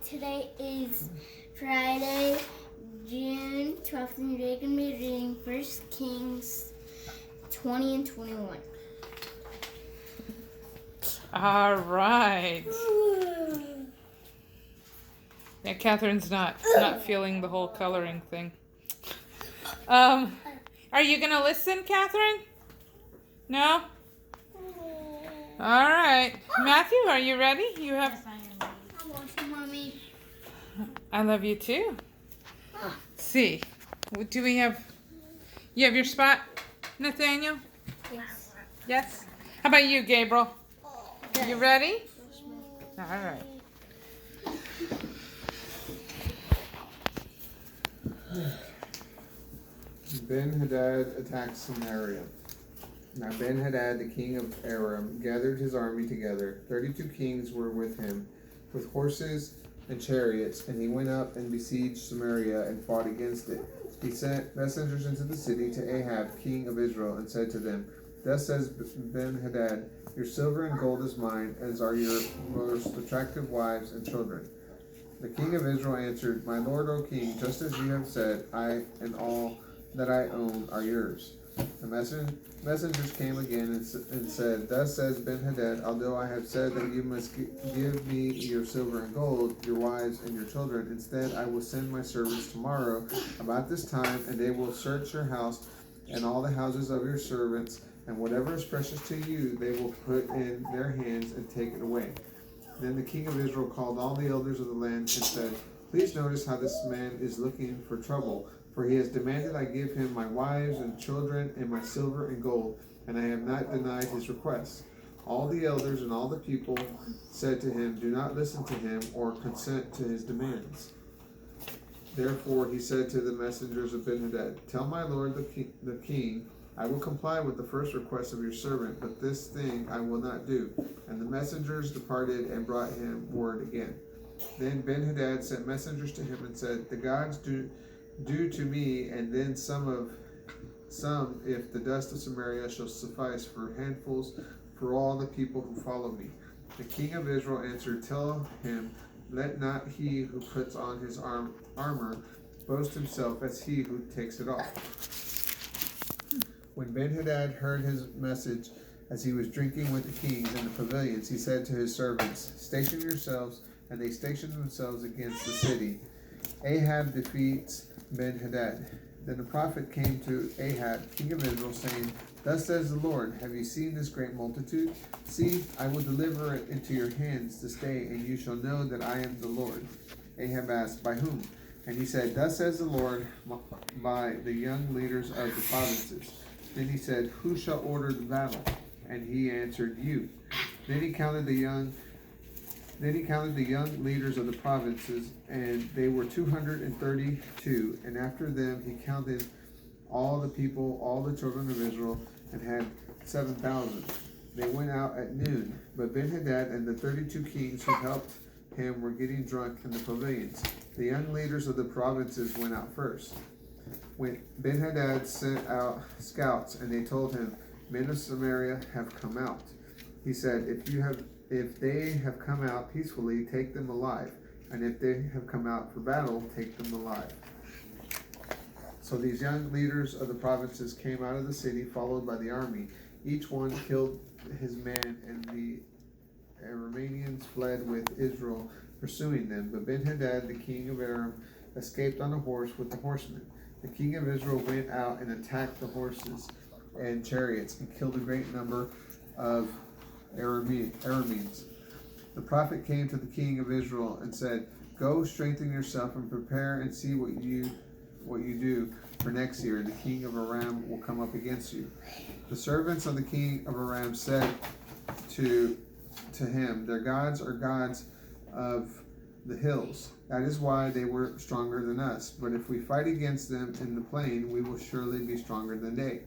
Today is Friday, June 12th, and we're going to be reading 1 Kings 20 and 21. All right. Yeah, Catherine's not feeling the whole coloring thing. Are you gonna listen, Catherine? No? All right. Matthew, are you ready? You have. Yes, I am ready. I love you, Mommy. I love you too. Let's see. What do we have? You have your spot, Nathaniel? Yes. Yes. How about you, Gabriel? You ready? All right. Ben-Hadad attacked Samaria. Now Ben-Hadad, the king of Aram, gathered his army together. 32 kings were with him, with horses and chariots, and he went up and besieged Samaria and fought against it. He sent messengers into the city to Ahab, king of Israel, and said to them, "Thus says Ben-Hadad, your silver and gold is mine, as are your most attractive wives and children." The king of Israel answered, "My lord, O king, just as you have said, I and all that I own are yours." The messengers came again and said, "Thus says Ben-Hadad, although I have said that you must give me your silver and gold, your wives and your children, instead I will send my servants tomorrow about this time, and they will search your house and all the houses of your servants, and whatever is precious to you they will put in their hands and take it away." Then the king of Israel called all the elders of the land and said, "Please notice how this man is looking for trouble. For he has demanded I give him my wives and children and my silver and gold, and I have not denied his request." All the elders and all the people said to him, "Do not listen to him or consent to his demands." Therefore he said to the messengers of Ben-Hadad, "Tell my lord the king, I will comply with the first request of your servant, but this thing I will not do." And the messengers departed and brought him word again. Then Ben-Hadad sent messengers to him and said, "The gods do to me, and then some, if the dust of Samaria shall suffice for handfuls for all the people who follow me." The king of Israel answered, "Tell him, let not he who puts on his armor boast himself as he who takes it off." When Ben-Hadad heard his message as he was drinking with the kings in the pavilions, he said to his servants, "Station yourselves," and they stationed themselves against the city. Ahab defeats Ben-Hadad. Then the prophet came to Ahab, king of Israel, saying, "Thus says the Lord, have you seen this great multitude? See, I will deliver it into your hands this day, and you shall know that I am the Lord." Ahab asked, "By whom?" And he said, "Thus says the Lord, by the young leaders of the provinces." Then he said, "Who shall order the battle?" And he answered, "You." Then he counted the young leaders of the provinces, and they were 232. And after them he counted all the people, all the children of Israel, and had 7,000. They went out at noon, but Ben-Hadad and the 32 kings who helped him were getting drunk in the pavilions. The young leaders of the provinces went out first. When Ben-Hadad sent out scouts, and they told him, "Men of Samaria have come out." He said, If they have come out peacefully, take them alive, and if they have come out for battle, take them alive." So these young leaders of the provinces came out of the city, followed by the army. Each one killed his man, and the Arameans fled with Israel, pursuing them. But Ben-Hadad, the king of Aram, escaped on a horse with the horsemen. The king of Israel went out and attacked the horses and chariots, and killed a great number of Arameans. The prophet came to the king of Israel and said, "Go, strengthen yourself and prepare and see what you do, for next year the king of Aram will come up against you." The servants of the king of Aram said to him, "Their gods are gods of the hills. That is why they were stronger than us. But if we fight against them in the plain, we will surely be stronger than they.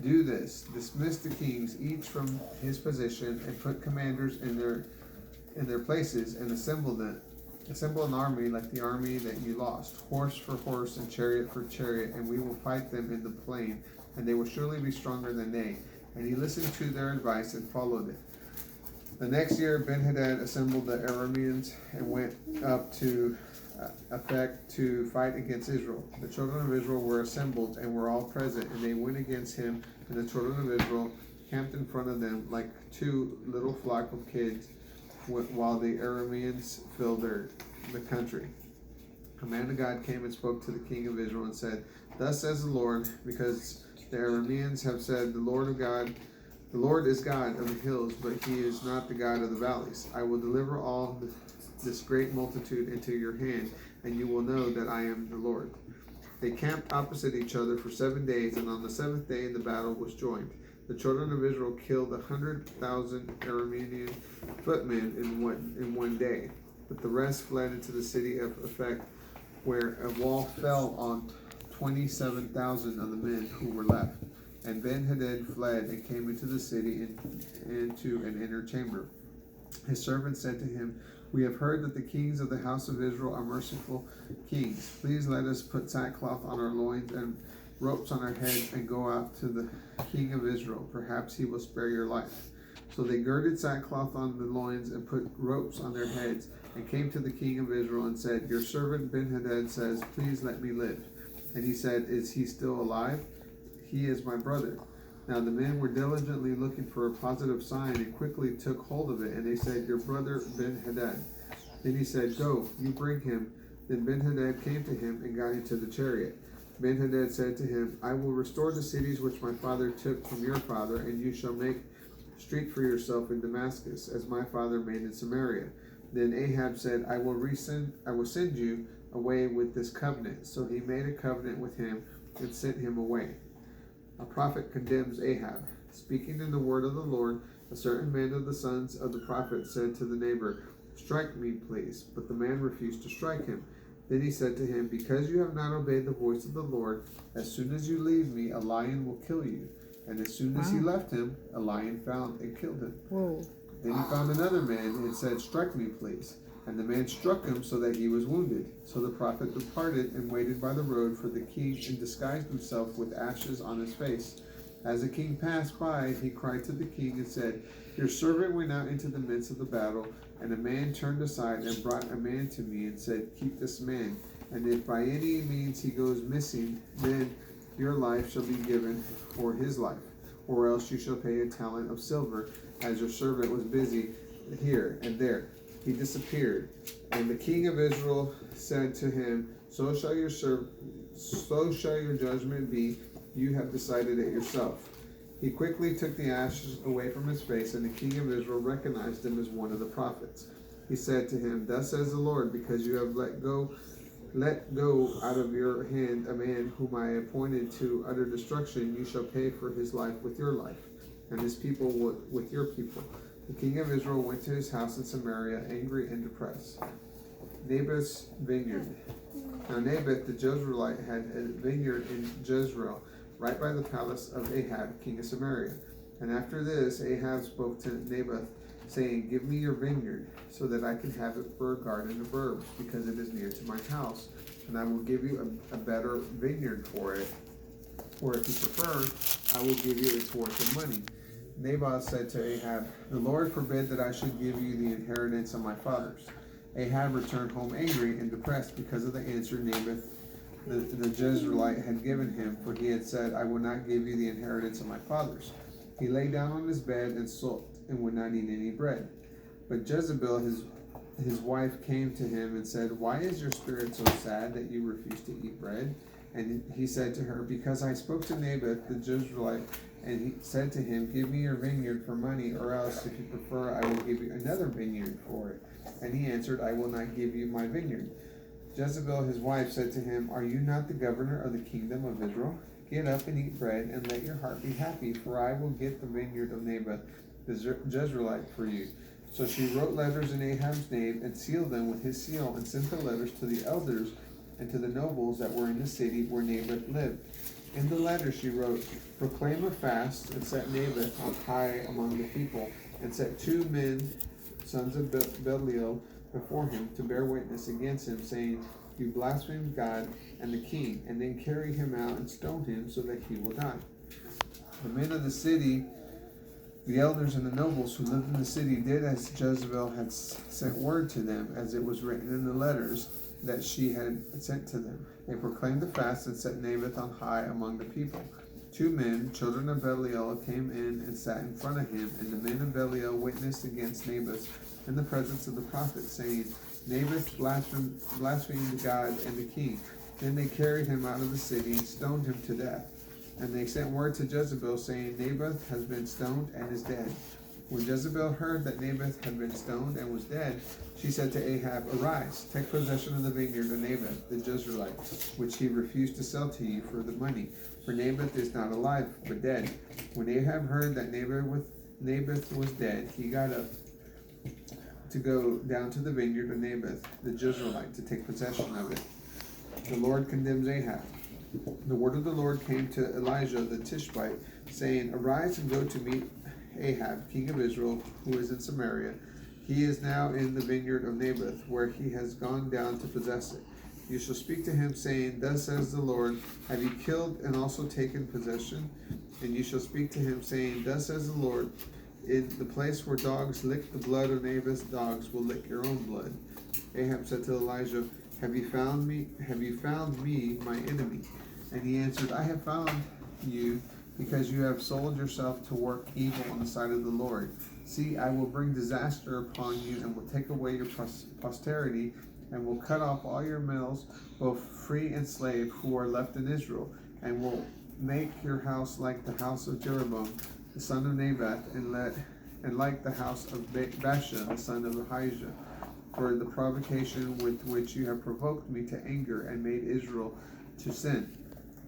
Do this: dismiss the kings, each from his position, and put commanders in their places, and assemble an army like the army that you lost, horse for horse and chariot for chariot, and we will fight them in the plain, and they will surely be stronger than they." And he listened to their advice and followed it. The next year, Ben-Hadad assembled the Arameans and went up to Aphek to fight against Israel. The children of Israel were assembled and were all present, and they went against him, and the children of Israel camped in front of them like two little flock of kids, while the Arameans filled the country. A man of God came and spoke to the king of Israel and said, "Thus says the Lord, because the Arameans have said, the Lord is God of the hills, but he is not the God of the valleys. I will deliver all this great multitude into your hand, and you will know that I am the Lord." They camped opposite each other for 7 days, and on the 7th day the battle was joined. The children of Israel killed 100,000 Aramean footmen in one day, but the rest fled into the city of Aphek, where a wall fell on 27,000 of the men who were left. And Ben-Hadad fled and came into the city into an inner chamber. His servants said to him, "We have heard that the kings of the house of Israel are merciful kings. Please let us put sackcloth on our loins and ropes on our heads and go out to the king of Israel. Perhaps he will spare your life." So they girded sackcloth on the loins and put ropes on their heads and came to the king of Israel and said, "Your servant Ben-Hadad says, please let me live." And he said, "Is he still alive? He is my brother." Now the men were diligently looking for a positive sign and quickly took hold of it. And they said, "Your brother Ben-Hadad." Then he said, "Go, you bring him." Then Ben-Hadad came to him and got into the chariot. Ben-Hadad said to him, "I will restore the cities which my father took from your father, and you shall make street for yourself in Damascus, as my father made in Samaria." Then Ahab said, I will send you away with this covenant. So he made a covenant with him and sent him away. A prophet condemns Ahab. Speaking in the word of the Lord, a certain man of the sons of the prophet said to the neighbor, "Strike me, please." But the man refused to strike him. Then he said to him, "Because you have not obeyed the voice of the Lord, as soon as you leave me, a lion will kill you." And as soon as he left him, a lion found and killed him. Whoa. Then he found another man and said, "Strike me, please." And the man struck him so that he was wounded. So the prophet departed and waited by the road for the king and disguised himself with ashes on his face. As the king passed by, he cried to the king and said, "Your servant went out into the midst of the battle, and a man turned aside and brought a man to me and said, 'Keep this man, and if by any means he goes missing, then your life shall be given for his life, or else you shall pay a talent of silver,' as your servant was busy here and there. He disappeared. And the king of Israel said to him, so shall your judgment be. You have decided it yourself." He quickly took the ashes away from his face, and the king of Israel recognized him as one of the prophets. He said to him, "Thus says the Lord, because you have let go out of your hand a man whom I appointed to utter destruction, you shall pay for his life with your life, and his people with your people." The king of Israel went to his house in Samaria, angry and depressed. Naboth's vineyard. Now Naboth the Jezreelite had a vineyard in Jezreel, right by the palace of Ahab, king of Samaria. And after this, Ahab spoke to Naboth, saying, "Give me your vineyard, so that I can have it for a garden of herbs, because it is near to my house, and I will give you a better vineyard for it. Or if you prefer, I will give you its worth of money." Naboth said to Ahab, "The Lord forbid that I should give you the inheritance of my fathers." Ahab returned home angry and depressed because of the answer Naboth the Jezreelite had given him, for he had said, "I will not give you the inheritance of my fathers." He lay down on his bed and sulked and would not eat any bread. But Jezebel, his wife, came to him and said, "Why is your spirit so sad that you refuse to eat bread?" And he said to her, "Because I spoke to Naboth the Jezreelite, and he said to him, 'Give me your vineyard for money, or else, if you prefer, I will give you another vineyard for it.' And he answered, 'I will not give you my vineyard.' Jezebel, his wife, said to him, 'Are you not the governor of the kingdom of Israel? Get up and eat bread, and let your heart be happy, for I will get the vineyard of Naboth the Jezreelite for you.' So she wrote letters in Ahab's name, and sealed them with his seal, and sent the letters to the elders and to the nobles that were in the city where Naboth lived. In the letter she wrote, 'Proclaim a fast, and set Naboth on high among the people, and set 2 men, sons of Belial, before him to bear witness against him, saying, You blasphemed God and the king, and then carry him out and stone him so that he will die.' The men of the city The elders and the nobles who lived in the city did as Jezebel had sent word to them, as it was written in the letters that she had sent to them. They proclaimed the fast and set Naboth on high among the people. 2 men, children of Belial, came in and sat in front of him, and the men of Belial witnessed against Naboth in the presence of the prophet, saying, Naboth blasphemed God and the king. Then they carried him out of the city and stoned him to death. And they sent word to Jezebel, saying, Naboth has been stoned and is dead. When Jezebel heard that Naboth had been stoned and was dead, she said to Ahab, Arise, take possession of the vineyard of Naboth the Jezreelite, which he refused to sell to you for the money. For Naboth is not alive, but dead. When Ahab heard that Naboth was dead, he got up to go down to the vineyard of Naboth the Jezreelite to take possession of it. The Lord condemns Ahab. The word of the Lord came to Elijah the Tishbite, saying, Arise and go to meet Ahab, king of Israel, who is in Samaria. He is now in the vineyard of Naboth, where he has gone down to possess it. You shall speak to him, saying, Thus says the Lord, Have you killed and also taken possession? And you shall speak to him, saying, Thus says the Lord, In the place where dogs lick the blood of Naboth's, dogs will lick your own blood. Ahab said to Elijah, Have you found me, my enemy? And he answered, I have found you, because you have sold yourself to work evil on the side of the Lord. See, I will bring disaster upon you, and will take away your posterity, and will cut off all your males, both free and slave, who are left in Israel, and will make your house like the house of Jeroboam, the son of Nebat, and like the house of Baasha, the son of Ahijah, for the provocation with which you have provoked me to anger and made Israel to sin.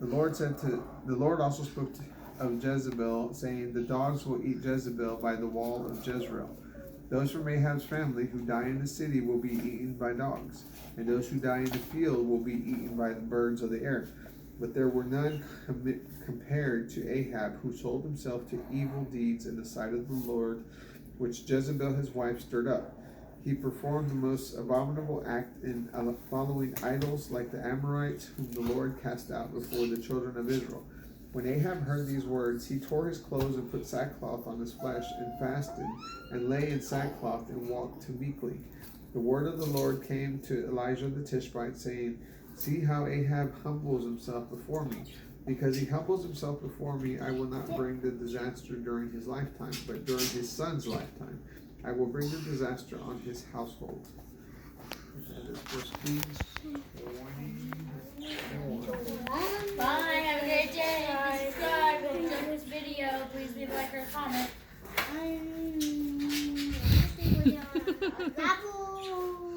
The Lord also spoke of Jezebel, saying, The dogs will eat Jezebel by the wall of Jezreel. Those from Ahab's family who die in the city will be eaten by dogs, and those who die in the field will be eaten by the birds of the air. But there were none compared to Ahab, who sold himself to evil deeds in the sight of the Lord, which Jezebel his wife stirred up. He performed the most abominable act in following idols like the Amorites, whom the Lord cast out before the children of Israel. When Ahab heard these words, he tore his clothes and put sackcloth on his flesh, and fasted, and lay in sackcloth, and walked meekly. The word of the Lord came to Elijah the Tishbite, saying, See how Ahab humbles himself before me. Because he humbles himself before me, I will not bring the disaster during his lifetime, but during his son's lifetime I will bring the disaster on his household. That is 1 Kings 20. Bye, have a great day. Please subscribe. If you enjoyed this video, please leave a like or a comment. Apple.